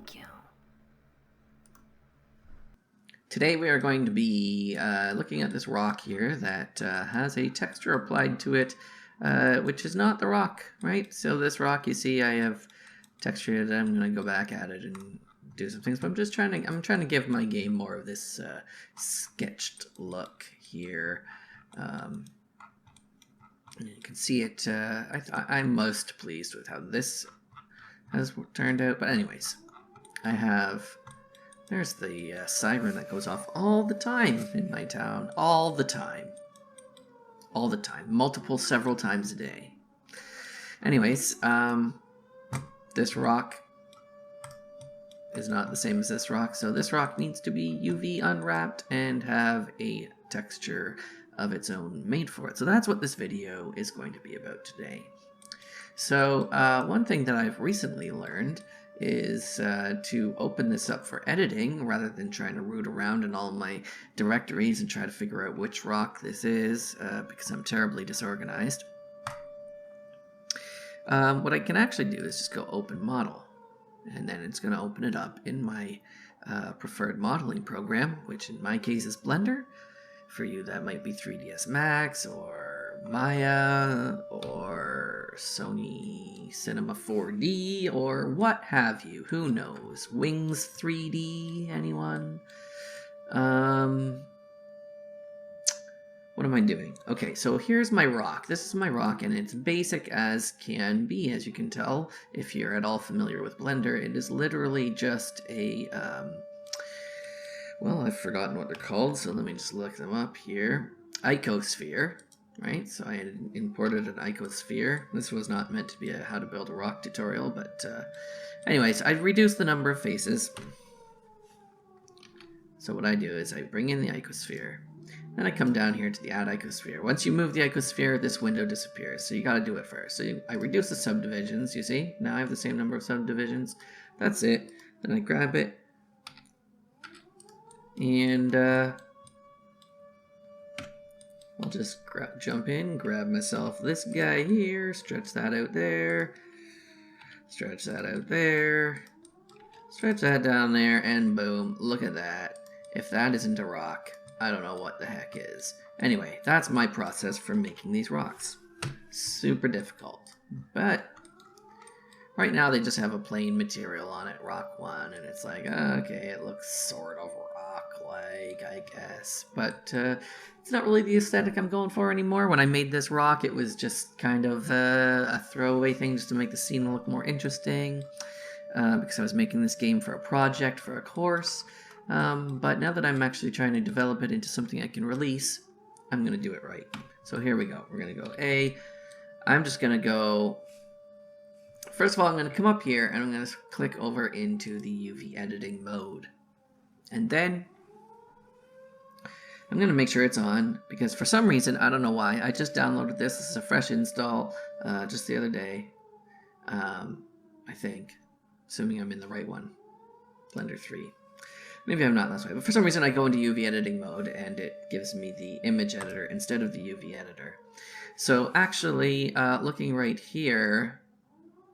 Thank you. Today we are going to be looking at this rock here that has a texture applied to it, which is not the rock, right? So this rock, you see, I have textured it. I'm going to go back at it and do some things, but I'm trying to give my game more of this sketched look here. You can see it. I'm most pleased with how this has turned out. But anyways, there's the siren that goes off all the time in my town. All the time. All the time. Several times a day. Anyways, this rock is not the same as this rock, so this rock needs to be UV unwrapped and have a texture of its own made for it. So that's what this video is going to be about today. So one thing that I've recently learned is to open this up for editing rather than trying to root around in all my directories and try to figure out which rock this is because I'm terribly disorganized. What I can actually do is just go open model, and then it's going to open it up in my preferred modeling program, which in my case is Blender. For you, that might be 3ds Max or Maya or Sony Cinema 4D or what have you. Who knows? Wings 3D, anyone? What am I doing? Okay, so here's my rock. This is my rock, and it's basic as can be, as you can tell. If you're at all familiar with Blender, it is literally just a... well, I've forgotten what they're called, so let me just look them up here. Icosphere, right? So I had imported an icosphere. This was not meant to be a how to build a rock tutorial, but anyways, I reduced the number of faces. So what I do is I bring in the icosphere, then I come down here to the add icosphere. Once you move the icosphere, this window disappears, so you gotta do it first. So I reduce the subdivisions, you see? Now I have the same number of subdivisions. That's it. Then I grab it, and I'll just jump in, grab myself this guy here, stretch that out there, stretch that out there, stretch that down there, and boom, look at that. If that isn't a rock, I don't know what the heck is. Anyway, that's my process for making these rocks. Super difficult, but right now they just have a plain material on it, rock 1, and it's like, okay, it looks sort of rock-like, I guess. But it's not really the aesthetic I'm going for anymore. When I made this rock, it was just kind of a throwaway thing just to make the scene look more interesting, because I was making this game for a project, for a course. But now that I'm actually trying to develop it into something I can release, I'm going to do it right. So here we go. We're going to go A. I'm just going to go... First of all, I'm going to come up here and I'm going to click over into the UV editing mode. And then I'm going to make sure it's on, because for some reason, I don't know why, I just downloaded this. This is a fresh install just the other day, I think, assuming I'm in the right one, Blender 3. Maybe I'm not, that's why. But for some reason, I go into UV editing mode and it gives me the image editor instead of the UV editor. So actually, looking right here,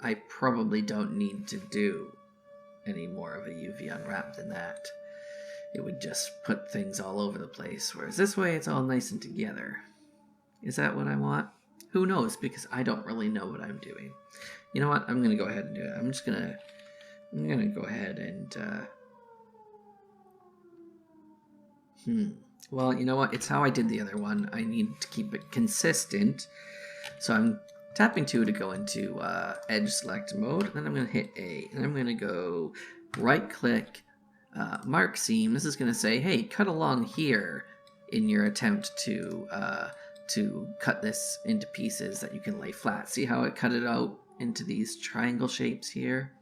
I probably don't need to do any more of a UV unwrap than that. It would just put things all over the place, whereas this way it's all nice and together. Is that what I want? Who knows, because I don't really know what I'm doing. You know what? I'm going to go ahead and do it. I'm going to go ahead and... Well, you know what? It's how I did the other one. I need to keep it consistent. So I'm tapping 2 to go into edge select mode. Then I'm going to hit A. And I'm going to go right click, mark seam. This is going to say, hey, cut along here in your attempt to cut this into pieces that you can lay flat. See how it cut it out into these triangle shapes here?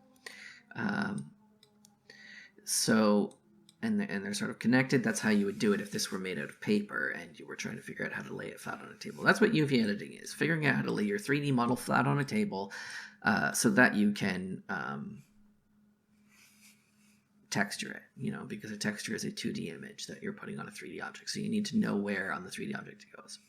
And they're sort of connected. That's how you would do it if this were made out of paper and you were trying to figure out how to lay it flat on a table. That's what UV editing is, figuring out how to lay your 3D model flat on a table so that you can texture it, you know, because a texture is a 2D image that you're putting on a 3D object. So you need to know where on the 3D object it goes.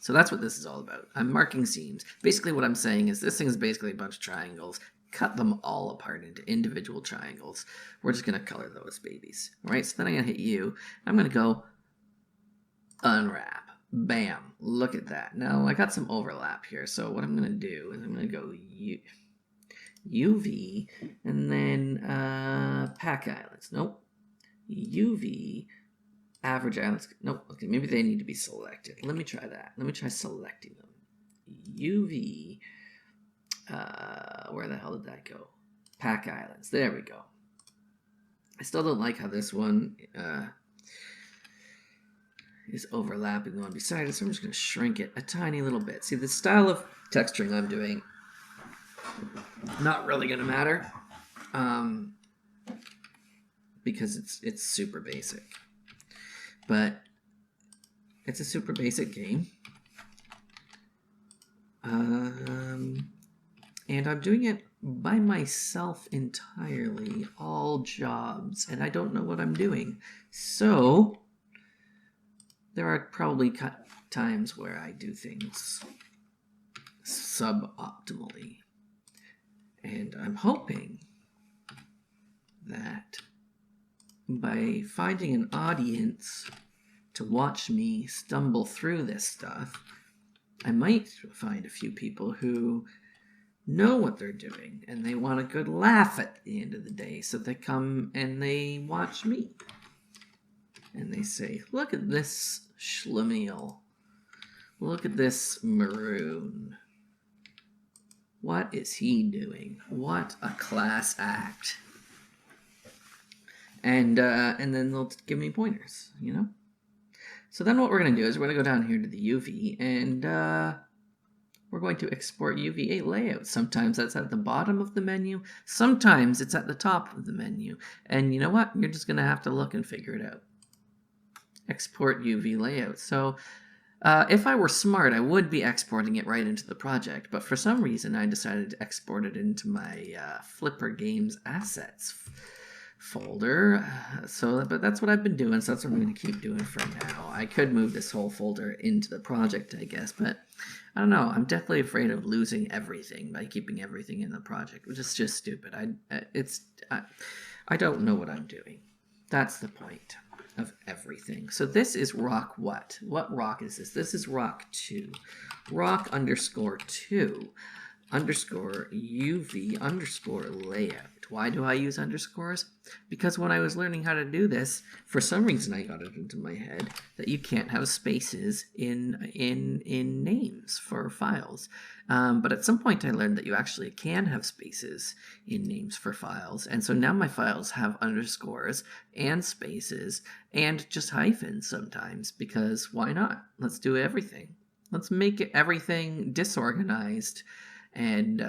So that's what this is all about. I'm marking seams. Basically what I'm saying is this thing is basically a bunch of triangles cut them all apart into individual triangles. We're just going to color those babies. All right, so then I'm going to hit U. I'm going to go unwrap. Bam. Look at that. Now, I got some overlap here, so what I'm going to do is I'm going to go UV, and then pack islands. Nope. UV, average islands. Nope. Okay, maybe they need to be selected. Let me try that. Let me try selecting them. UV, where the hell did that go? Pack islands. There we go. I still don't like how this one is overlapping the one beside it, so I'm just going to shrink it a tiny little bit. See, the style of texturing I'm doing, not really going to matter, because it's super basic. But it's a super basic game. And I'm doing it by myself entirely, all jobs, and I don't know what I'm doing. So there are probably times where I do things suboptimally. And I'm hoping that by finding an audience to watch me stumble through this stuff, I might find a few people who know what they're doing and they want a good laugh at the end of the day, so they come and they watch me. And they say, look at this schlemiel. Look at this maroon. What is he doing? What a class act. And then they'll give me pointers, you know? So then what we're going to do is we're going to go down here to the UV, and we're going to export UV layout. Sometimes that's at the bottom of the menu. Sometimes it's at the top of the menu. And you know what? You're just going to have to look and figure it out. Export UV layout. So if I were smart, I would be exporting it right into the project. But for some reason, I decided to export it into my Flipper Games Assets folder. But that's what I've been doing, so that's what I'm going to keep doing for now. I could move this whole folder into the project, I guess, but I don't know. I'm definitely afraid of losing everything by keeping everything in the project, which is just stupid. I don't know what I'm doing. That's the point of everything. So this is rock what? What rock is this? This is rock 2. Rock underscore 2 underscore UV underscore layout. Why do I use underscores? Because when I was learning how to do this, for some reason I got it into my head that you can't have spaces in names for files. But at some point I learned that you actually can have spaces in names for files. And so now my files have underscores and spaces and just hyphens sometimes, because why not? Let's do everything. Let's make everything disorganized and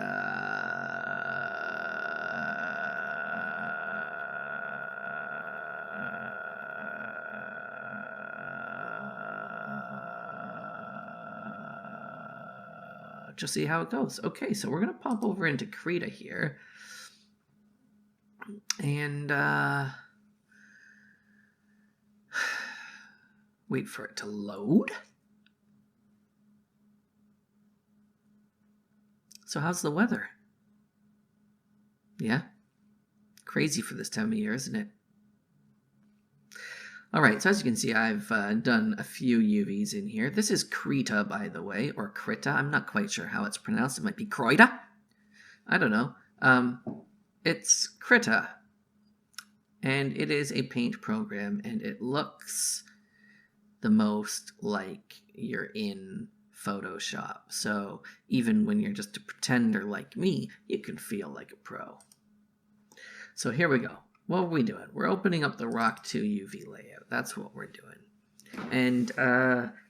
just see how it goes. Okay, so we're going to pop over into Krita here. And wait for it to load. So how's the weather? Yeah? Crazy for this time of year, isn't it? All right, so as you can see, I've done a few UVs in here. This is Krita, by the way, or Krita. I'm not quite sure how it's pronounced. It might be Kroita. I don't know. It's Krita, and it is a paint program, and it looks the most like you're in Photoshop. So even when you're just a pretender like me, you can feel like a pro. So here we go. What are we doing? We're opening up the Rock 2 UV layout. That's what we're doing. And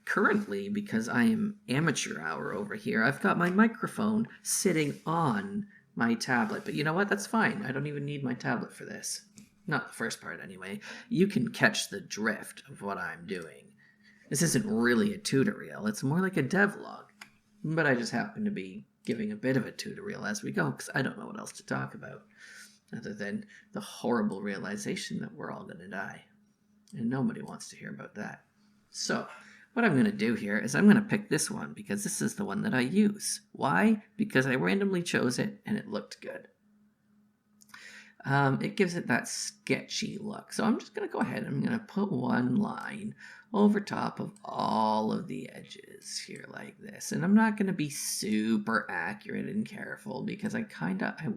currently, because I am amateur hour over here, I've got my microphone sitting on my tablet. But you know what? That's fine. I don't even need my tablet for this. Not the first part, anyway. You can catch the drift of what I'm doing. This isn't really a tutorial. It's more like a devlog. But I just happen to be giving a bit of a tutorial as we go, because I don't know what else to talk about other than the horrible realization that we're all going to die. And nobody wants to hear about that. So, what I'm going to do here is I'm going to pick this one, because this is the one that I use. Why? Because I randomly chose it and it looked good. it gives it that sketchy look. So I'm just going to go ahead and I'm going to put one line over top of all of the edges here like this. And I'm not going to be super accurate and careful because I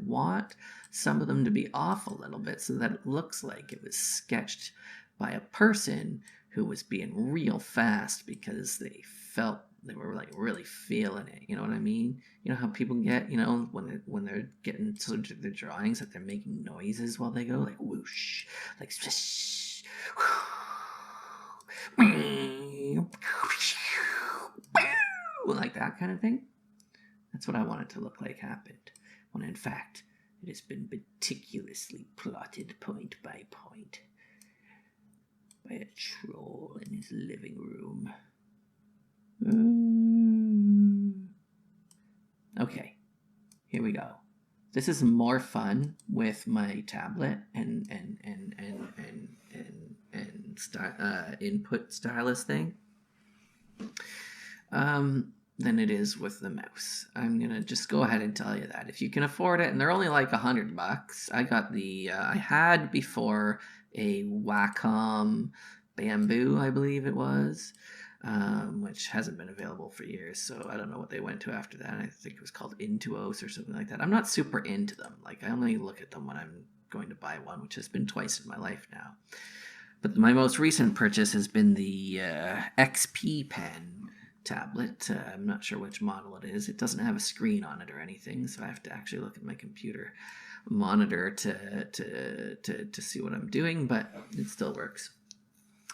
want some of them to be off a little bit so that it looks like it was sketched by a person who was being real fast because they felt they were like really feeling it. You know what I mean? You know how people get, when they're getting to their drawings that they're making noises while they go, like whoosh, like swish, like that kind of thing. That's what I want it to look like happened, when in fact it has been meticulously plotted point by point by a troll in his living room. Okay, here we go. This is more fun with my tablet and input stylus thing than it is with the mouse. I'm gonna just go ahead and tell you that if you can afford it, and they're only like $100. I got I had before a Wacom Bamboo, I believe it was. Which hasn't been available for years, so I don't know what they went to after that. I think it was called Intuos or something like that. I'm not super into them. Like, I only look at them when I'm going to buy one, which has been twice in my life now. But my most recent purchase has been the XP Pen tablet. I'm not sure which model it is. It doesn't have a screen on it or anything, so I have to actually look at my computer monitor to see what I'm doing, but it still works.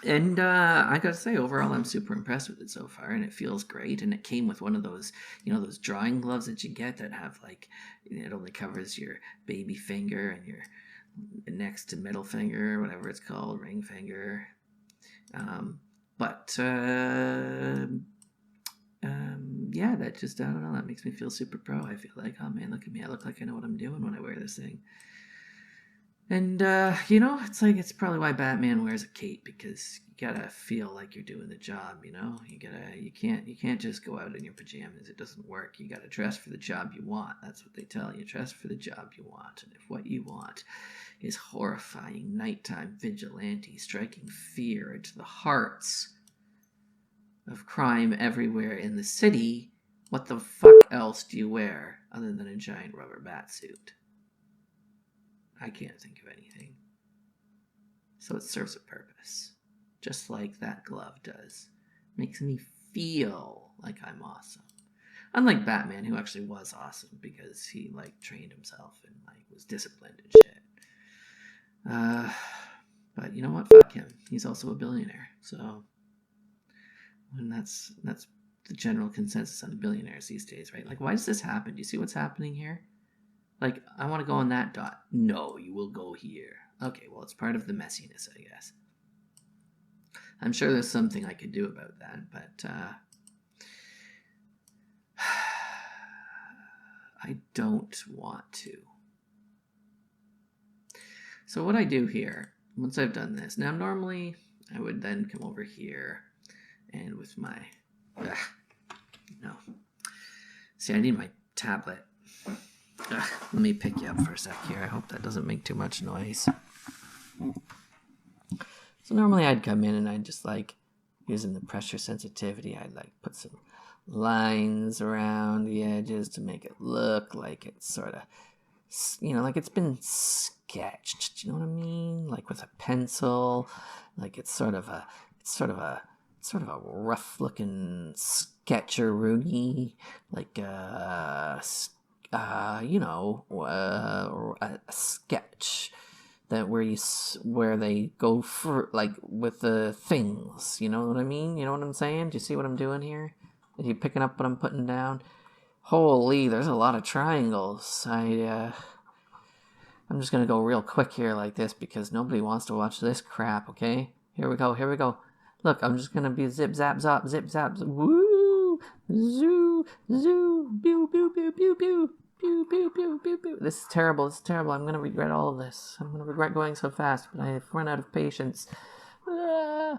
And I gotta say, overall, I'm super impressed with it so far, and it feels great. And it came with one of those, those drawing gloves that you get that have it only covers your baby finger and your next to middle finger, whatever it's called, ring finger. Yeah, that just, I don't know, that makes me feel super pro. I feel like, oh man, look at me, I look like I know what I'm doing when I wear this thing. And, it's probably why Batman wears a cape, because you gotta feel like you're doing the job, You can't just go out in your pajamas. It doesn't work. You gotta dress for the job you want. That's what they tell you. Dress for the job you want. And if what you want is horrifying nighttime vigilante striking fear into the hearts of crime everywhere in the city, what the fuck else do you wear other than a giant rubber bat suit? I can't think of anything. So it serves a purpose. Just like that glove does. Makes me feel like I'm awesome. Unlike Batman, who actually was awesome because he trained himself and was disciplined and shit. But you know what? Fuck him. He's also a billionaire. So, and that's the general consensus on billionaires these days, right? Why does this happen? Do you see what's happening here? I want to go on that dot. No, you will go here. Okay, well, it's part of the messiness, I guess. I'm sure there's something I could do about that, but I don't want to. So what I do here, once I've done this, now normally I would then come over here and with my, no. See, I need my tablet. Let me pick you up for a sec here. I hope that doesn't make too much noise. So normally I'd come in and I'd just using the pressure sensitivity, I'd put some lines around the edges to make it look like it's sort of, like it's been sketched. Do you know what I mean? With a pencil, it's sort of a rough looking sketcheroonie, a sketch that where they go for with the things. You know what I mean? You know what I'm saying? Do you see what I'm doing here? Are you picking up what I'm putting down? Holy, there's a lot of triangles. I'm just gonna go real quick here like this because nobody wants to watch this crap. Okay, here we go. Look, I'm just gonna be zip zap zop zip zap. Woo! Zoo! Zoo! Pew pew pew pew pew! Pew pew pew pew pew! This is terrible. I'm gonna regret all of this. I'm gonna regret going so fast, but I've run out of patience. The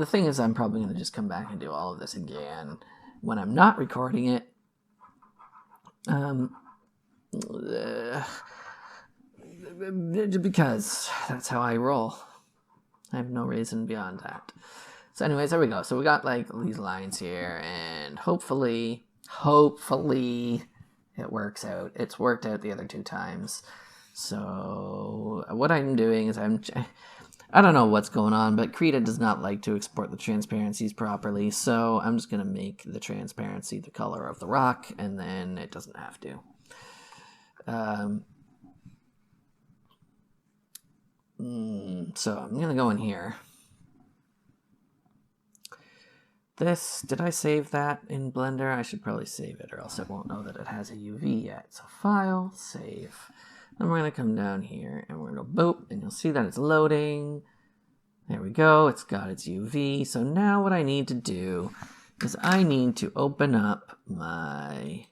thing is, I'm probably gonna just come back and do all of this again when I'm not recording it. Because that's how I roll. I have no reason beyond that. So anyways, there we go. So we got like these lines here, and hopefully it works out. It's worked out the other 2 times. So what I'm doing is I don't know what's going on, but Krita does not like to export the transparencies properly, so I'm just going to make the transparency the color of the rock, and then it doesn't have to. So I'm going to go in here. This, did I save that in Blender? I should probably save it, or else it won't know that it has a UV yet. So File, Save. Then we're going to come down here, and we're going to boop, and you'll see that it's loading. There we go, it's got its UV. So now what I need to do is I need to open up my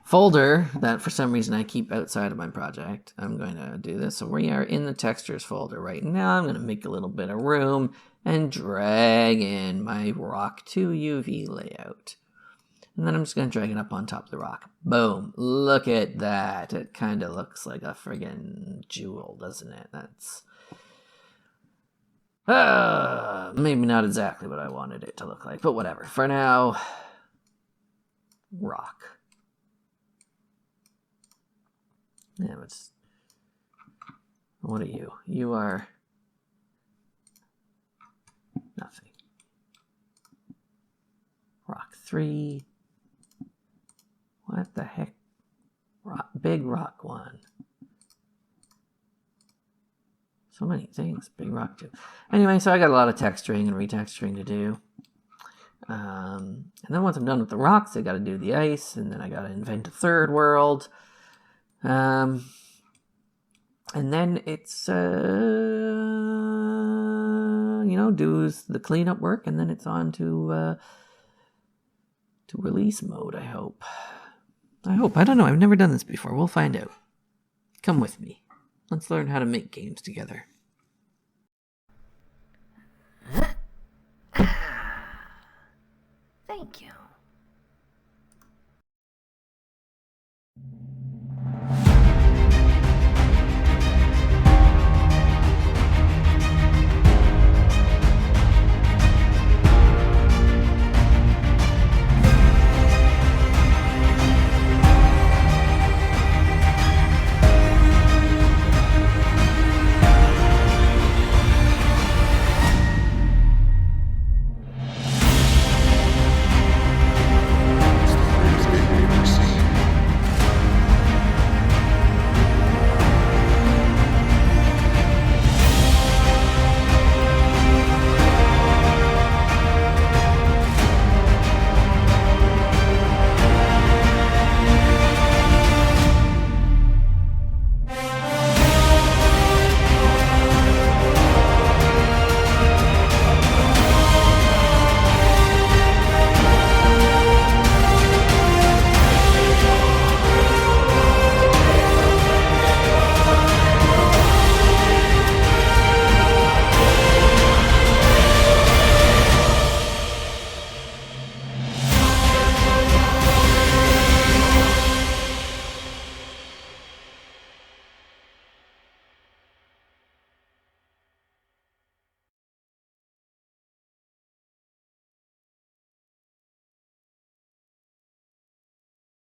folder that for some reason I keep outside of my project. I'm going to do this. So we are in the textures folder right now. I'm going to make a little bit of room and drag in my rock 2 UV layout. And then I'm just going to drag it up on top of the rock. Boom. Look at that. It kind of looks like a friggin' jewel, doesn't it? That's... maybe not exactly what I wanted it to look like, but whatever. For now, rock. Yeah, it's... What are you? You are... nothing. Rock 3. What the heck? Rock, big rock 1. So many things. Big rock 2. Anyway, so I got a lot of texturing and retexturing to do. And then once I'm done with the rocks, I got to do the ice, and then I got to invent a 3rd world. And then it's, do the cleanup work, and then it's on to release mode, I hope. I don't know. I've never done this before. We'll find out. Come with me. Let's learn how to make games together. Thank you.